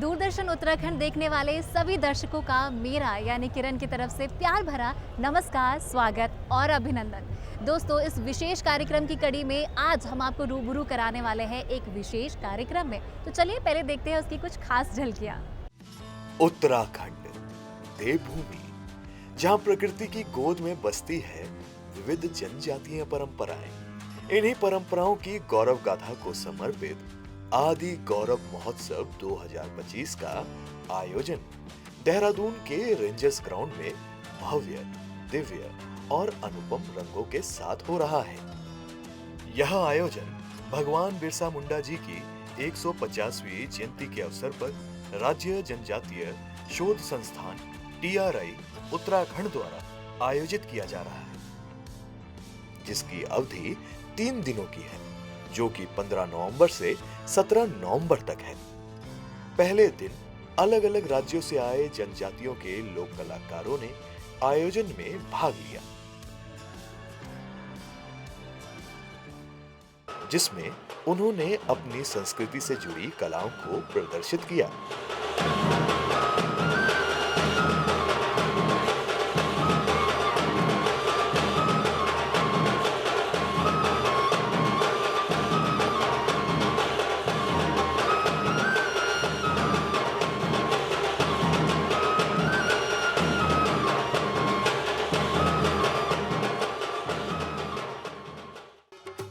दूरदर्शन उत्तराखंड देखने वाले सभी दर्शकों का मेरा यानी किरण की तरफ से प्यार भरा नमस्कार, स्वागत और अभिनंदन। दोस्तों, इस विशेष कार्यक्रम की कड़ी में आज हम आपको रूबरू कराने वाले हैं एक विशेष कार्यक्रम में। तो चलिए पहले देखते हैं उसकी कुछ खास झलकियां। उत्तराखंड, देवभूमि, जहां प्रकृति की गोद में बसती है विविध जनजातीय परंपराएं। इन्हीं परंपराओं की गौरव गाथा को समर्पित आदि गौरव महोत्सव 2025 का आयोजन देहरादून के रेंजर्स ग्राउंड में भव्य, दिव्य और अनुपम रंगों के साथ हो रहा है। यह आयोजन भगवान बिरसा मुंडा जी की 150वीं जयंती के अवसर पर राज्य जनजातीय शोध संस्थान TRI उत्तराखंड द्वारा आयोजित किया जा रहा है, जिसकी अवधि 3 दिनों की है, जो कि 15 नवंबर से 17 नवंबर तक है। पहले दिन अलग अलग राज्यों से आए जनजातियों के लोक कलाकारों ने आयोजन में भाग लिया, जिसमें उन्होंने अपनी संस्कृति से जुड़ी कलाओं को प्रदर्शित किया।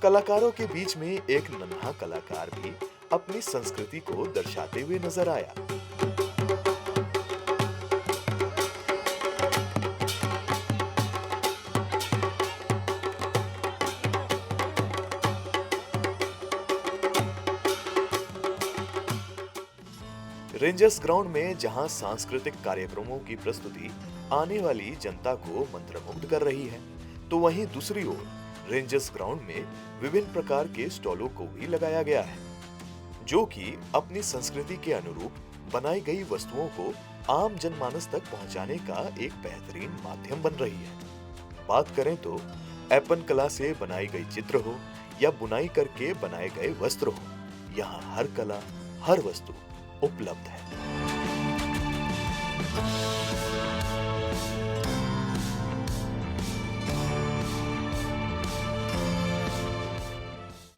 कलाकारों के बीच में एक नन्हा कलाकार भी अपनी संस्कृति को दर्शाते हुए नजर आया। रेंजर्स ग्राउंड में जहां सांस्कृतिक कार्यक्रमों की प्रस्तुति आने वाली जनता को मंत्रमुग्ध कर रही है, तो वहीं दूसरी ओर रेंजर्स ग्राउंड में विभिन्न प्रकार के स्टॉलों को भी लगाया गया है, जो कि अपनी संस्कृति के अनुरूप बनाई गई वस्तुओं को आम जनमानस तक पहुंचाने का एक बेहतरीन माध्यम बन रही है। बात करें तो ऐपन कला से बनाई गई चित्र हो या बुनाई करके बनाए गए वस्त्र हो, यहाँ हर कला, हर वस्तु उपलब्ध है।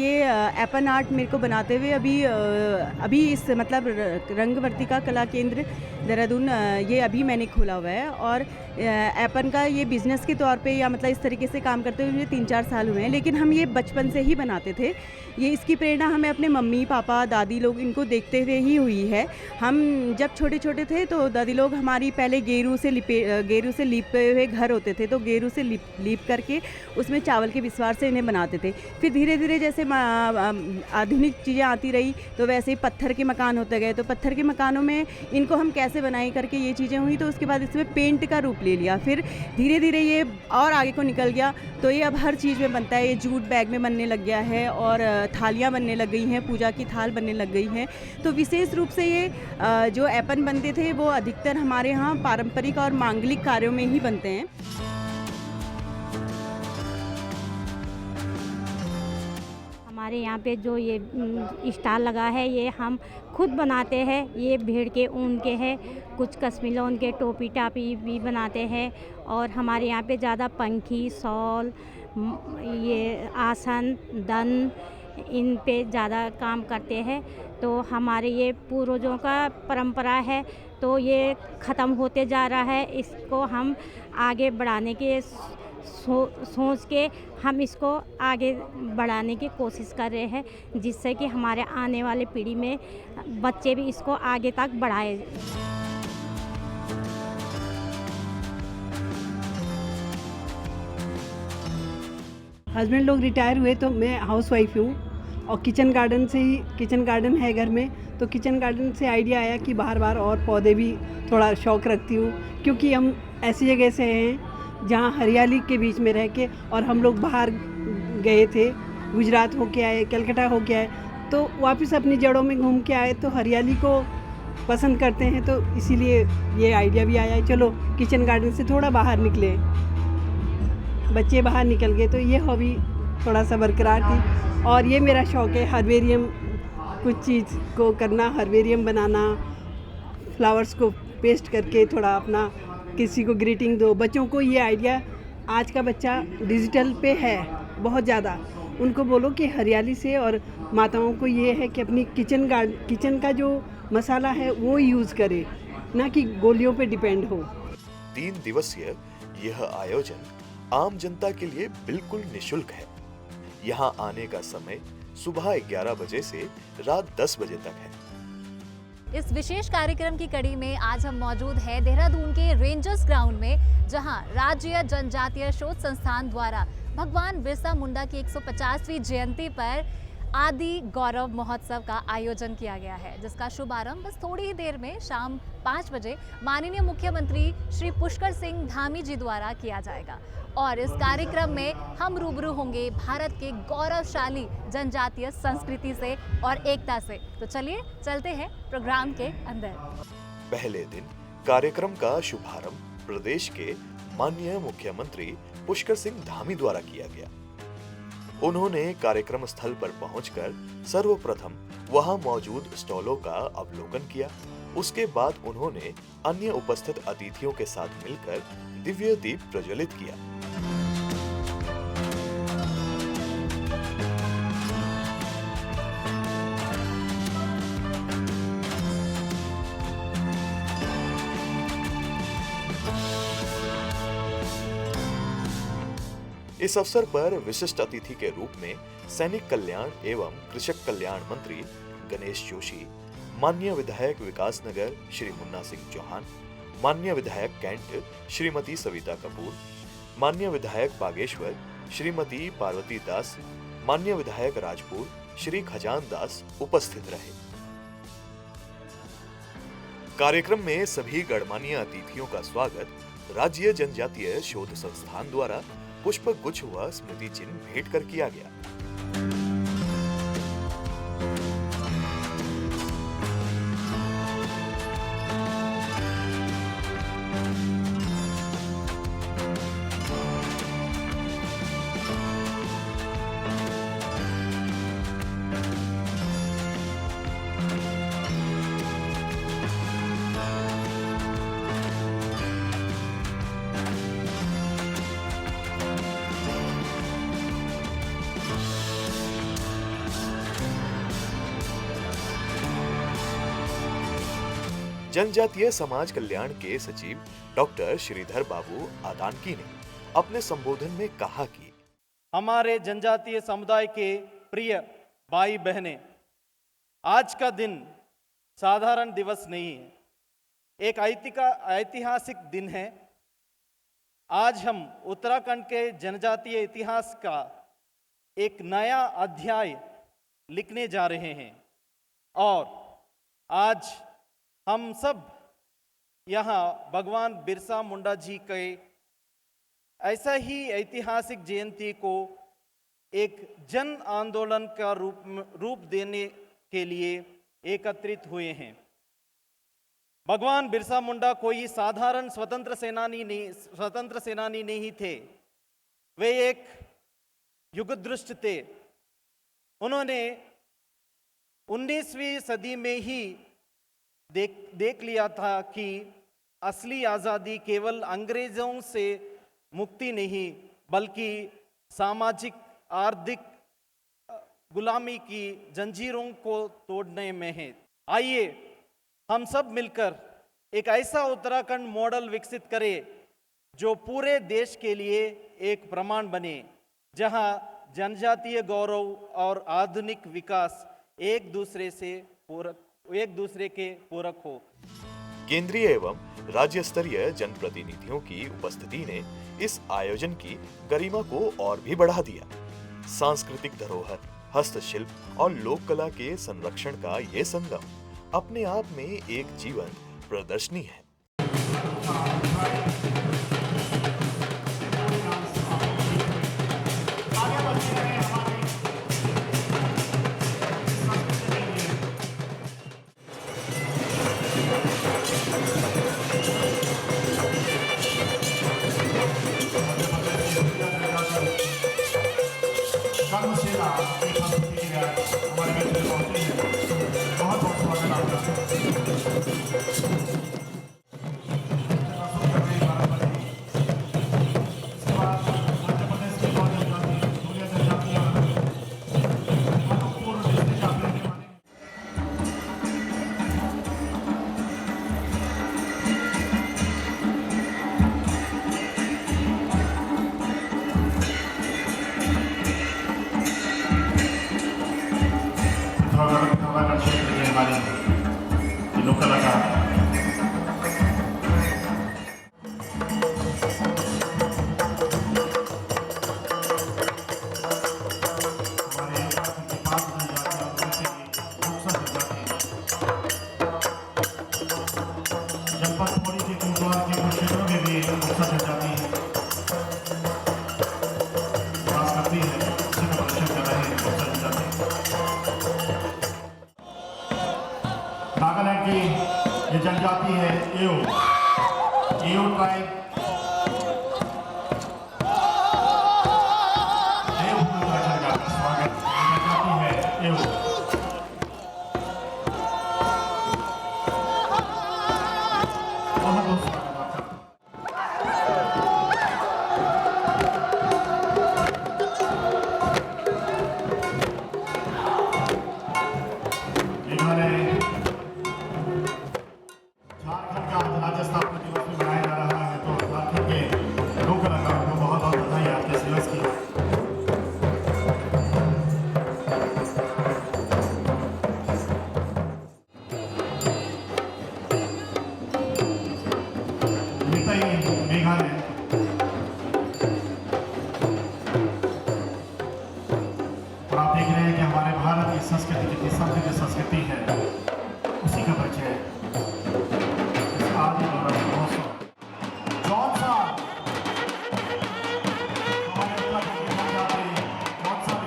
ये ऐपन आर्ट मेरे को बनाते हुए अभी इस मतलब रंगवर्तिका कला केंद्र देहरादून ये अभी मैंने खोला हुआ है। और ऐपन का ये बिजनेस के तौर पे या मतलब इस तरीके से काम करते हुए मुझे 3-4 साल हुए हैं, लेकिन हम ये बचपन से ही बनाते थे। ये इसकी प्रेरणा हमें अपने मम्मी पापा दादी लोग इनको देखते हुए ही हुई है। हम जब छोटे छोटे थे तो दादी लोग हमारी पहले गेरू से लिपे हुए घर होते थे, तो गेरू से लीप करके उसमें चावल के विस्वार से इन्हें बनाते थे। फिर धीरे धीरे जैसे आधुनिक चीज़ें आती रही तो वैसे ही पत्थर के मकान होते गए, तो पत्थर के मकानों में इनको हम कैसे बनाई करके ये चीज़ें हुई, तो उसके बाद इसमें पेंट का रूप ले लिया। फिर धीरे धीरे ये और आगे को निकल गया, तो ये अब हर चीज़ में बनता है। ये जूट बैग में बनने लग गया है और थालियाँ बनने लग गई हैं, पूजा की थाल बनने लग गई हैं। तो विशेष रूप से ये जो ऐपन बनते थे वो अधिकतर हमारे यहाँ पारंपरिक और मांगलिक कार्यों में ही बनते हैं। हमारे यहाँ पे जो ये स्टाल लगा है ये हम खुद बनाते हैं। ये भेड़ के ऊन के हैं, कुछ कश्मीरी ऊन के टोपी टापी भी बनाते हैं। और हमारे यहाँ पे ज़्यादा पंखी, शॉल, ये आसन, दन, इन पे ज़्यादा काम करते हैं। तो हमारे ये पूर्वजों का परंपरा है, तो ये ख़त्म होते जा रहा है। इसको हम आगे बढ़ाने के सोच के हम इसको आगे बढ़ाने की कोशिश कर रहे हैं, जिससे कि हमारे आने वाले पीढ़ी में बच्चे भी इसको आगे तक बढ़ाए। हस्बैंड लोग रिटायर हुए तो मैं हाउसवाइफ हूँ और किचन गार्डन है घर में, तो किचन गार्डन से आइडिया आया कि बाहर और पौधे भी थोड़ा शौक़ रखती हूँ, क्योंकि हम ऐसी जगह से हैं जहाँ हरियाली के बीच में रह के, और हम लोग बाहर गए थे, गुजरात होके आए, कलकत्ता होके आए, तो वापस अपनी जड़ों में घूम के आए, तो हरियाली को पसंद करते हैं। तो इसीलिए ये आइडिया भी आया, चलो किचन गार्डन से थोड़ा बाहर निकले। बच्चे बाहर निकल गए तो ये हॉबी थोड़ा सा बरकरार थी। और ये मेरा शौक़ है हर्बेरियम, कुछ चीज़ को करना, हर्बेरियम बनाना, फ्लावर्स को पेस्ट करके थोड़ा अपना किसी को ग्रीटिंग दो। बच्चों को ये आइडिया, आज का बच्चा डिजिटल पे है बहुत ज़्यादा, उनको बोलो कि हरियाली से, और माताओं को ये है कि अपनी किचन का जो मसाला है वो यूज़ करे, ना कि गोलियों पे डिपेंड हो। 3 दिवसीय यह आयोजन आम जनता के लिए बिल्कुल निशुल्क है। यहाँ आने का समय सुबह 11 बजे से रात 10 बजे तक है। इस विशेष कार्यक्रम की कड़ी में आज हम मौजूद हैं देहरादून के रेंजर्स ग्राउंड में, जहां राज्य जनजातीय शोध संस्थान द्वारा भगवान बिरसा मुंडा की 150वीं जयंती पर आदि गौरव महोत्सव का आयोजन किया गया है, जिसका शुभारंभ बस थोड़ी ही देर में शाम 5 बजे माननीय मुख्यमंत्री श्री पुष्कर सिंह धामी जी द्वारा किया जाएगा। और इस कार्यक्रम में हम रूबरू होंगे भारत के गौरवशाली जनजातीय संस्कृति से और एकता से। तो चलिए चलते हैं प्रोग्राम के अंदर। पहले दिन कार्यक्रम का शुभारंभ प्रदेश के माननीय मुख्यमंत्री पुष्कर सिंह धामी द्वारा किया गया। उन्होंने कार्यक्रम स्थल पर पहुंचकर सर्वप्रथम वहां मौजूद स्टॉलों का अवलोकन किया। उसके बाद उन्होंने अन्य उपस्थित अतिथियों के साथ मिलकर दिव्य दीप प्रज्वलित किया। इस अवसर पर विशिष्ट अतिथि के रूप में सैनिक कल्याण एवं कृषक कल्याण मंत्री गणेश जोशी, माननीय विधायक विकास नगर श्री मुन्ना सिंह चौहान, माननीय विधायक कैंट श्रीमती सविता कपूर, माननीय विधायक बागेश्वर श्रीमती पार्वती दास, माननीय विधायक राजपुर श्री खजान दास उपस्थित रहे। कार्यक्रम में सभी गणमान्य अतिथियों का स्वागत राज्य जनजातीय शोध संस्थान द्वारा पुष्प गुच्छ व स्मृति चिन्ह भेंट कर किया गया। जनजातीय समाज कल्याण के सचिव डॉक्टर श्रीधर बाबू आदानकी ने अपने संबोधन में कहा कि हमारे जनजातीय समुदाय के प्रिय भाई बहनें, आज का दिन साधारण दिवस नहीं है, एक ऐतिहासिक दिन है। आज हम उत्तराखंड के जनजातीय इतिहास का एक नया अध्याय लिखने जा रहे हैं और आज हम सब यहाँ भगवान बिरसा मुंडा जी के ऐसा ही ऐतिहासिक जयंती को एक जन आंदोलन का रूप देने के लिए एकत्रित हुए हैं। भगवान बिरसा मुंडा कोई साधारण स्वतंत्र सेनानी नहीं थे, वे एक युगदृष्ट थे। उन्होंने 19वीं सदी में ही देख लिया था कि असली आज़ादी केवल अंग्रेजों से मुक्ति नहीं बल्कि सामाजिक आर्थिक गुलामी की जंजीरों को तोड़ने में है। आइए हम सब मिलकर एक ऐसा उत्तराखंड मॉडल विकसित करें जो पूरे देश के लिए एक प्रमाण बने, जहां जनजातीय गौरव और आधुनिक विकास एक दूसरे के पूरक हो। केंद्रीय एवं राज्य स्तरीय जनप्रतिनिधियों की उपस्थिति ने इस आयोजन की गरिमा को और भी बढ़ा दिया। सांस्कृतिक धरोहर, हस्तशिल्प और लोक कला के संरक्षण का ये संगम अपने आप में एक जीवंत प्रदर्शनी है। हमारे बहुत बहुत स्वागत आपका। हमारे ये लोक कलाकार नागालैंड की ये जनजाति है एओ ट्राइब स्वागत जनजाति है एओ बहुत बहुत स्वागत मेघालय झारखंड का राजस्थान दिवस में मनाया जा रहा है, तो झारखंड के लोक कलाकारों को बहुत बहुत बधाई आपके इस दिवस की। मेघालय और आप देख रहे हैं कि हमारे भारत की संस्कृति कितनी समृद्ध संस्कृति है, उसी का परिचय आदि गौरव महोत्सव। जॉन साहब हमारे उत्तराखंड के जनजाति जॉन साहब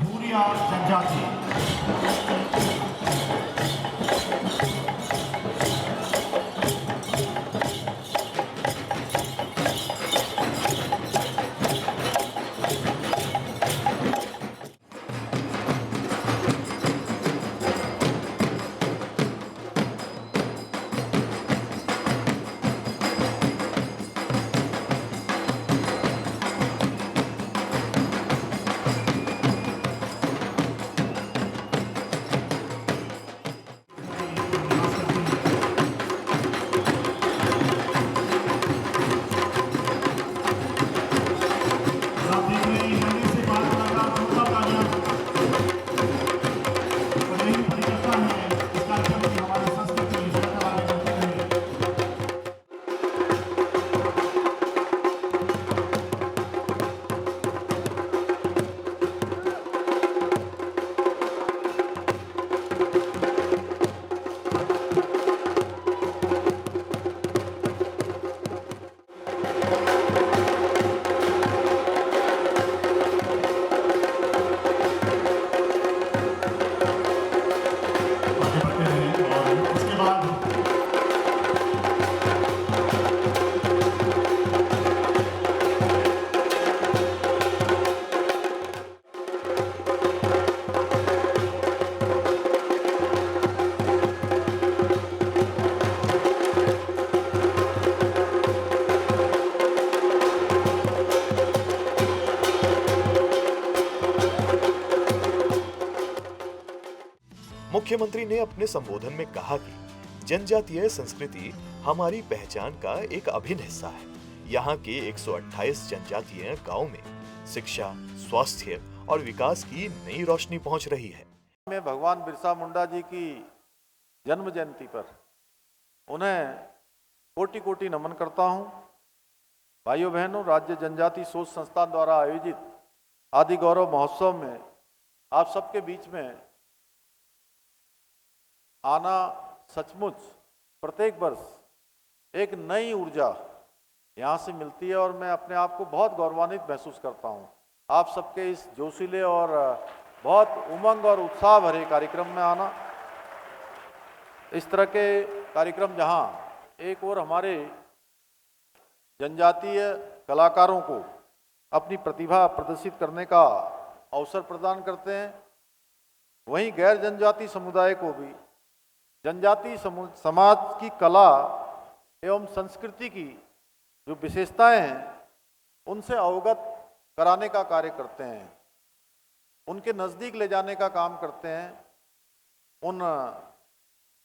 भूरिया जनजाति मुख्यमंत्री ने अपने संबोधन में कहा कि जनजातीय संस्कृति हमारी पहचान का एक अभिन्न हिस्सा है। यहाँ के 128 जनजातीय गांव में शिक्षा, स्वास्थ्य और विकास की नई रोशनी पहुंच रही है। मैं भगवान बिरसा मुंडा जी की जन्म जयंती पर उन्हें कोटि कोटि नमन करता हूं। भाइयों बहनों, राज्य जनजाति सोच संस्थान द्वारा आयोजित आदि गौरव महोत्सव में आप सबके बीच में आना सचमुच प्रत्येक वर्ष एक नई ऊर्जा यहाँ से मिलती है और मैं अपने आप को बहुत गौरवान्वित महसूस करता हूँ। आप सबके इस जोशीले और बहुत उमंग और उत्साह भरे कार्यक्रम में आना, इस तरह के कार्यक्रम जहाँ एक और हमारे जनजातीय कलाकारों को अपनी प्रतिभा प्रदर्शित करने का अवसर प्रदान करते हैं, वहीं गैर जनजाति समुदाय को भी जनजाति समाज की कला एवं संस्कृति की जो विशेषताएं हैं उनसे अवगत कराने का कार्य करते हैं, उनके नज़दीक ले जाने का काम करते हैं,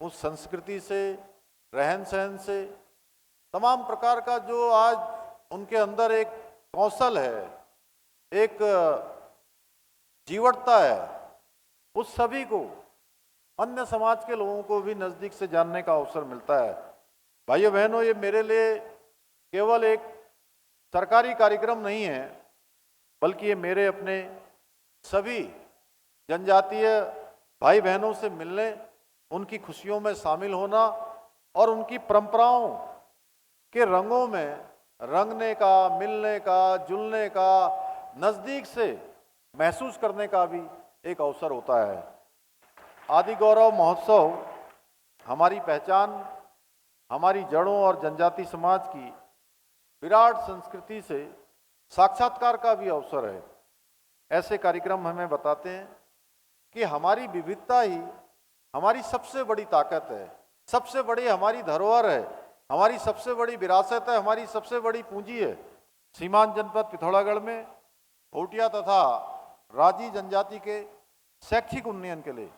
उस संस्कृति से, रहन सहन से, तमाम प्रकार का जो आज उनके अंदर एक कौशल है, एक जीवटता है, उस सभी को अन्य समाज के लोगों को भी नज़दीक से जानने का अवसर मिलता है। भाइयों बहनों, ये मेरे लिए केवल एक सरकारी कार्यक्रम नहीं है, बल्कि ये मेरे अपने सभी जनजातीय भाई बहनों से मिलने, उनकी खुशियों में शामिल होना और उनकी परंपराओं के रंगों में रंगने का, मिलने का, जुलने का, नज़दीक से महसूस करने का भी एक अवसर होता है। आदि गौरव महोत्सव हमारी पहचान, हमारी जड़ों और जनजाति समाज की विराट संस्कृति से साक्षात्कार का भी अवसर है। ऐसे कार्यक्रम हमें बताते हैं कि हमारी विविधता ही हमारी सबसे बड़ी ताकत है, सबसे बड़ी हमारी धरोहर है, हमारी सबसे बड़ी विरासत है, हमारी सबसे बड़ी पूंजी है। सीमांत जनपद पिथौरागढ़ में भोटिया तथा राजी जनजाति के शैक्षिक उन्नयन के लिए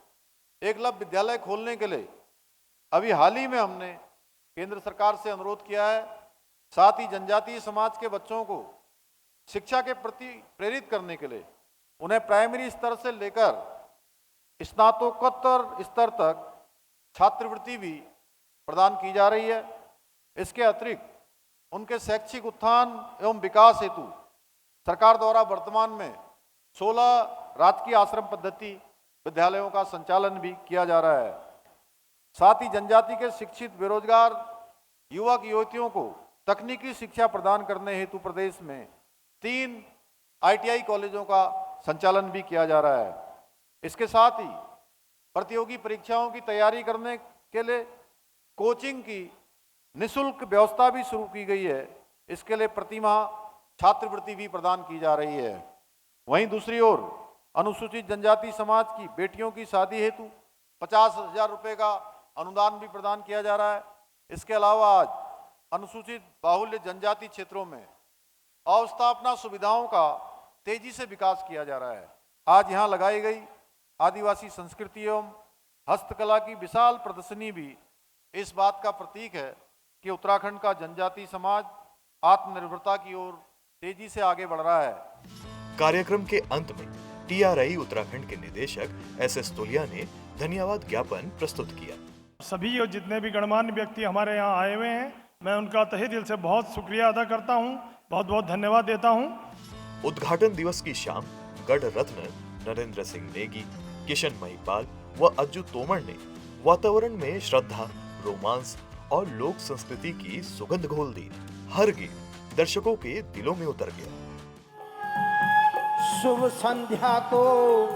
एकलव्य विद्यालय खोलने के लिए अभी हाल ही में हमने केंद्र सरकार से अनुरोध किया है। साथ ही जनजातीय समाज के बच्चों को शिक्षा के प्रति प्रेरित करने के लिए उन्हें प्राइमरी स्तर से लेकर स्नातकोत्तर स्तर तक छात्रवृत्ति भी प्रदान की जा रही है। इसके अतिरिक्त उनके शैक्षिक उत्थान एवं विकास हेतु सरकार द्वारा वर्तमान में 16 राजकीय आश्रम पद्धति विद्यालयों का संचालन भी किया जा रहा है। साथ ही जनजाति के शिक्षित बेरोजगार युवक युवतियों को तकनीकी शिक्षा प्रदान करने हेतु प्रदेश में 3 ITI कॉलेजों का संचालन भी किया जा रहा है। इसके साथ ही प्रतियोगी परीक्षाओं की तैयारी करने के लिए कोचिंग की निःशुल्क व्यवस्था भी शुरू की गई है। इसके लिए प्रतिमाह छात्रवृत्ति भी प्रदान की जा रही है। वहीं दूसरी ओर अनुसूचित जनजाति समाज की बेटियों की शादी हेतु 50,000 रुपये का अनुदान भी प्रदान किया जा रहा है। इसके अलावा आज अनुसूचित बाहुल्य जनजाति क्षेत्रों में अवस्थापना सुविधाओं का तेजी से विकास किया जा रहा है। आज यहाँ लगाई गई आदिवासी संस्कृति एवं हस्तकला की विशाल प्रदर्शनी भी इस बात का प्रतीक है कि उत्तराखंड का जनजाति समाज आत्मनिर्भरता की ओर तेजी से आगे बढ़ रहा है। कार्यक्रम के अंत में TRI उत्तराखंड के निदेशक SS तोलिया ने धन्यवाद ज्ञापन प्रस्तुत किया। सभी और जितने भी गणमान्य व्यक्ति हमारे यहाँ आए हुए हैं, मैं उनका तहे दिल से बहुत शुक्रिया अदा करता हूँ, बहुत बहुत धन्यवाद देता हूँ। उद्घाटन दिवस की शाम गढ़ रत्न नरेंद्र सिंह नेगी, किशन महिपाल व अज्जू तोमर ने वातावरण में श्रद्धा, रोमांस और लोक संस्कृति की सुगंध घोल दी। हर गीत दर्शकों के दिलों में उतर गया। शुभ संध्या को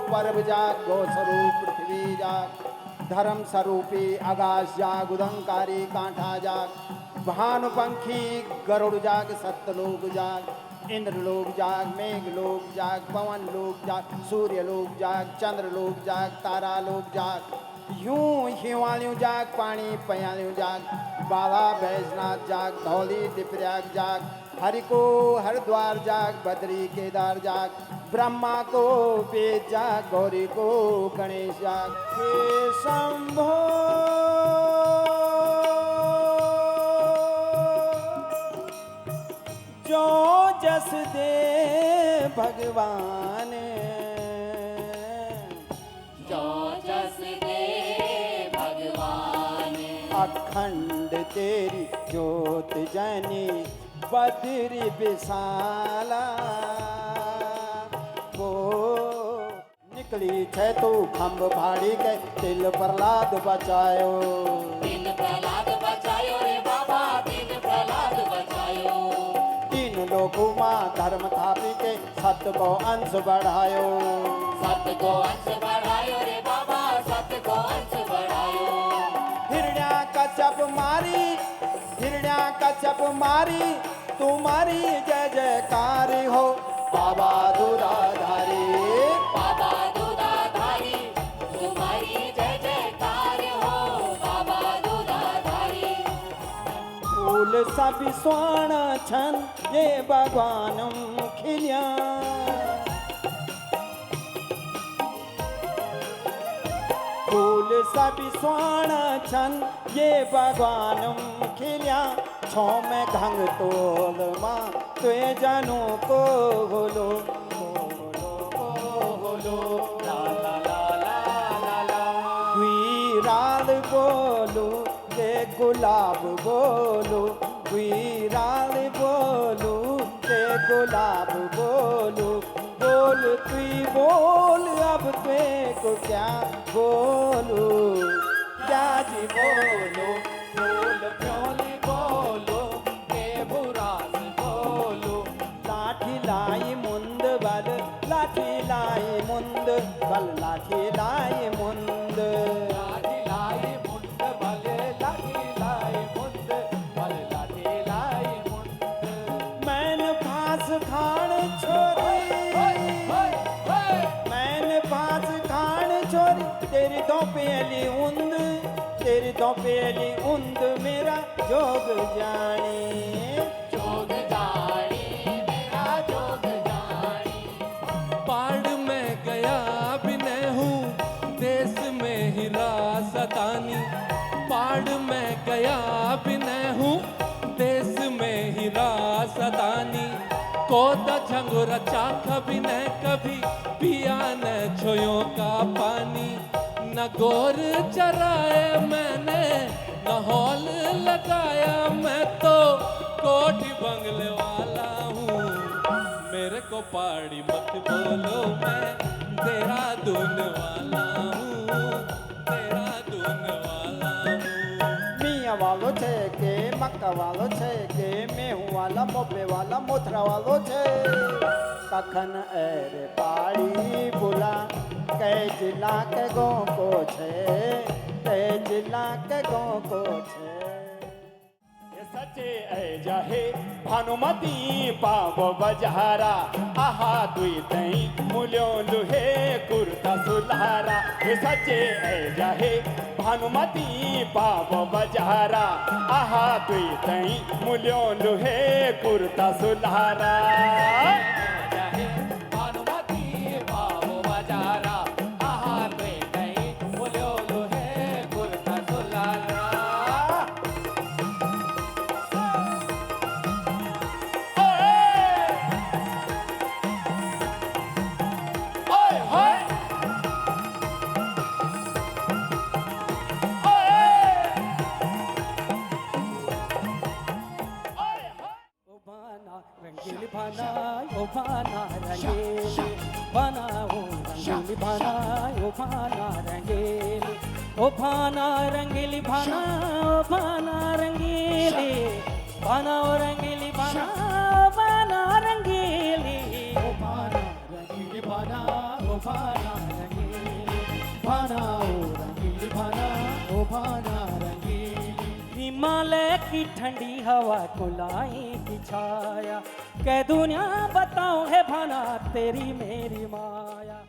पर्व जाग, गो स्वरूप पृथ्वी जाग, धर्म स्वरूपी आकाश जाग, उदंकारी कांठा जाग, भानुपंखी गरुड़ जाग, सत्यलोक जाग, इंद्र लोक जाग, मेघ लोक जाग, पवन लोक जाग, सूर्य लोक जाग, चंद्र लोक जाग, तारा लोक जाग, यूं हिमालयों जाग, पानी पयालियों जाग, बाला बैजनाथ जाग, धौली दिप्रयाग जाग, हरि को हरिद्वार जाग, बद्री केदार जाग, ब्रह्मा को वेद जाग, गौरी को गणेश जाग। हे शंभो जो जस दे भगवान, जो जस दे भगवान, अखंड तेरी ज्योत जनी बद्री विशाला, वो निकली छे तू खम्भ भाड़ी के, तिल प्रहलाद बचायो, तिल प्रहलाद बचायो रे बाबा, तिल प्रहलाद बचायो, तीन लोकों मां धर्म थापी के, सत्य को अंश बढ़ायो, सत्य को अंश बढ़ायो रे बाबा, सत्य को अंश बढ़ायो। हिरण्या कश्यप मारी, हिरण्या कश्यप मारी, तुम्हारी जय जयकारी हो बाबा दूधाधारी, बाबा दूधाधारी, तुम्हारी जय जयकार हो बाबा दूधाधारी। फूल सभी स्वर्ण छन ये भगवान खिलिया, फूल सभी स्वर्ण छन ये भगवान खिलिया छो में घंग तोल माँ तुए जानू को होलो ला ला ला ला ला ला गुईराल बोलो के गुलाब बोलो गुईराल बोलो के गुलाब बोलो बोल तुई बोल अब तुए को क्या बोलो क्या जी बोलो बोल प्योली बोलो के बुरास बोलो लाठी लाई मुंद बल लाठी लाई मुंद बल लाठी लाई मुंद लाठी लाई मुंद बल लाठी लाई मुंद बल लाठी लाई मुंद मैन फांस खान छोरी मैन फांस खान छोरी तेरी दो पेली उंद मेरा जोग जानी मेरा जोग जानी पहाड़ में गया भी नहीं हूँ देश में ही राजधानी पहाड़ में गया भी नहीं हूँ देश में ही राजधानी कोदा झंगोरा चाखा भी नहीं कभी पिया न छोयों का पानी न गोर चराए मैंने न हॉल लगाया मैं तो कोठी बंगले वाला हूँ मेरे को पहाड़ी मत बोलो मैं देहरादून वाला हूँ देहरादून वाला हूँ मियाँ वालो छे के मक्का वालो छे के मेहू वाला मोबे वाला मोथरा वालो छे कखन एर पाड़ी बुला कै जिला के गो को छे कै जिला के गो को छे ये सचे ऐ जाहे भानुमती पावो बजारा आहा दुई तई मुल्यो लुहे कुर्ता सुलहारा ये सचे ऐ जाहे भानुमती पावो बजारा आहा दुई तई मुल्यो लुहे कुर्ता सुलहारा रंगीली भाना ओ भाना रंगीली भाना ओ रंगीली भाना ओ भाना रंगीली ओ भाना रंगीली भाना ओ भाना रंगीली भाना ओ रंगीली भाना ओ भाना रंगीली ओ भाना रंगीली भाना ओ भाना रंगीली भाना ओ रंगीली भाना ओ भाना रंगीली हिमालय की ठंडी हवा को लाई की छाया कै दुनिया बताऊं है भाना तेरी मेरी माया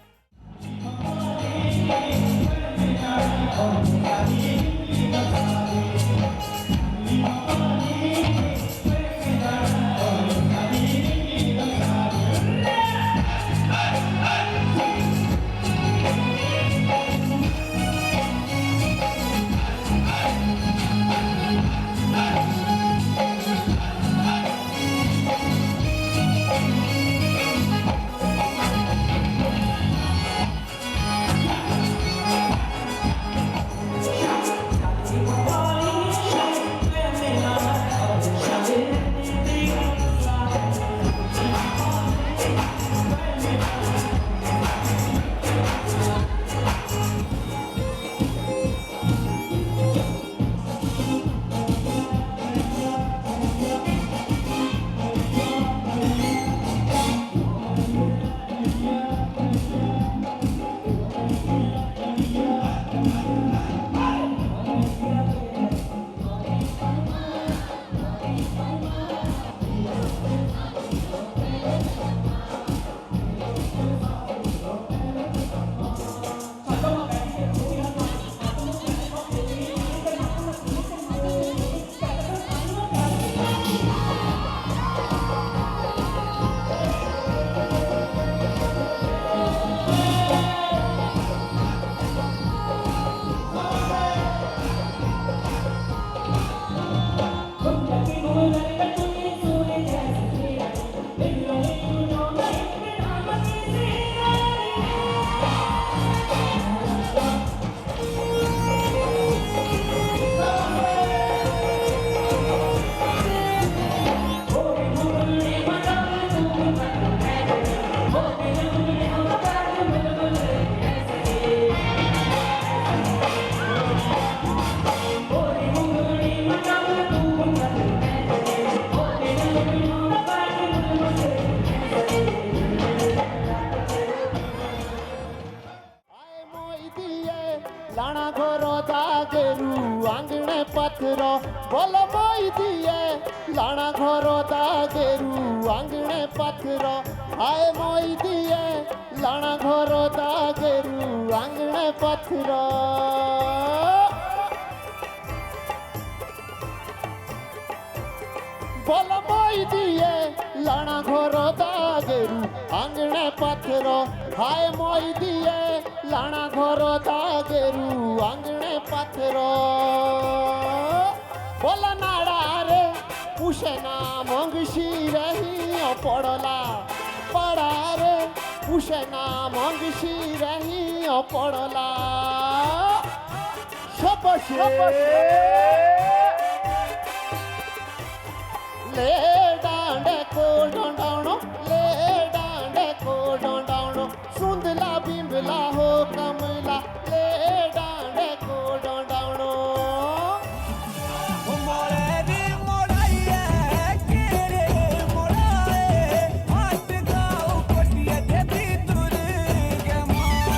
दागेरू आंगणे पत्थरो बोलो मोई दिए लाना घोरो दागेरू आंगणे पत्थरो आए मोई दिए लाना घोरो दागेरू आंगणे पत्थरो बोल मोई दिए लाना घोरो दागेरू आंगणे पत्थरो हाय मोई दिए लाना घोरो दागेरू आंगणे पत्थरो बोल नाड़ा रे उसे ना मंगशी रही पड़ला पड़ा रे उसे ना मंगशी रही पड़ला शपशे ले डांडे को डोंडाणो ले डांडे को डोंडाणो सुंदला बिंबला हो कमला ले डांडे को डोंडाणो मोरे रे मोड़ाइए केरे मोड़ाए हाथ गाओ कोटिया दे भीतर के माए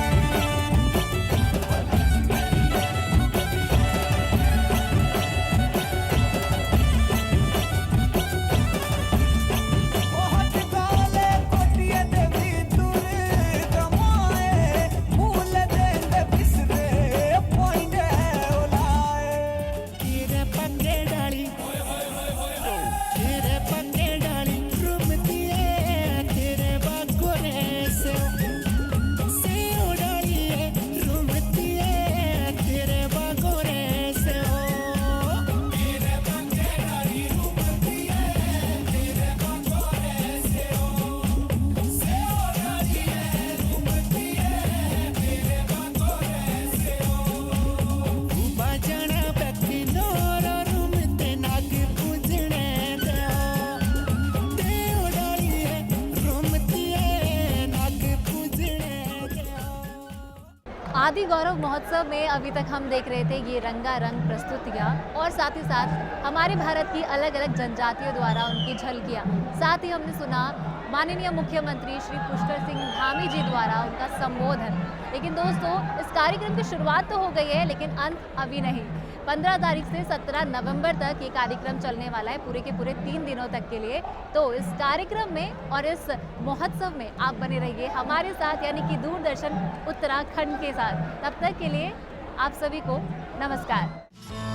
आदि गौरव महोत्सव में अभी तक हम देख रहे थे ये रंगारंग प्रस्तुतियाँ और साथ ही साथ हमारे भारत की अलग अलग जनजातियों द्वारा उनकी झलकियाँ। साथ ही हमने सुना माननीय मुख्यमंत्री श्री पुष्कर सिंह धामी जी द्वारा उनका संबोधन। लेकिन दोस्तों, इस कार्यक्रम की शुरुआत तो हो गई है लेकिन अंत अभी नहीं। 15 तारीख से 17 नवंबर तक ये कार्यक्रम चलने वाला है, पूरे के पूरे 3 दिनों तक के लिए। तो इस कार्यक्रम में और इस महोत्सव में आप बने रहिए हमारे साथ, यानी कि दूरदर्शन उत्तराखंड के साथ। तब तक के लिए आप सभी को नमस्कार।